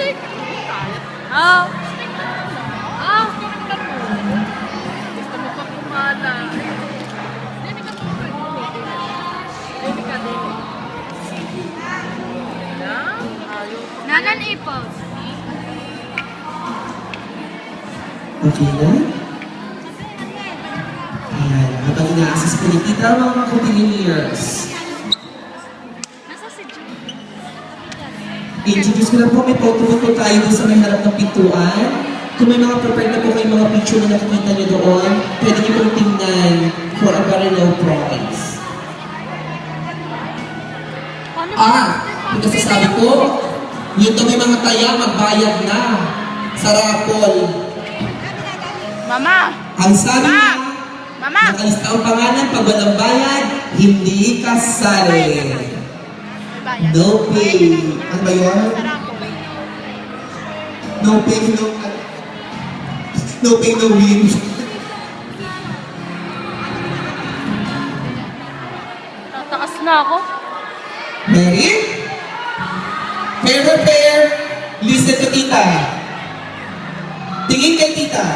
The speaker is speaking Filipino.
Steak! Oh. Ah, gusto mo pa kumala. Dini ka to. Dini ka din. Nanan ipos. Okay na? Ayan, habang ina-assist ko ni Tita, mga coutininiers. Nasa si Jun? I-introduce ko lang po, may photo po tayo doon sa may harap ng pintuan. Kung may mga prepared na po kayong mga picture na nakikita nyo doon, pwede nyo pong tingnan for a very low price. Yung nasasabi ko, yun to may mga taya, magbayad na sa raffle. Mama! Ang sabi niya, Mama! nakalista ang pangalan, pag walang bayad, hindi kasali. No pay. Ano ba yun? No pay, no pay, no win. Tatakas na ako. Mary? Pair. Listen to Tita. Tingin kay Tita.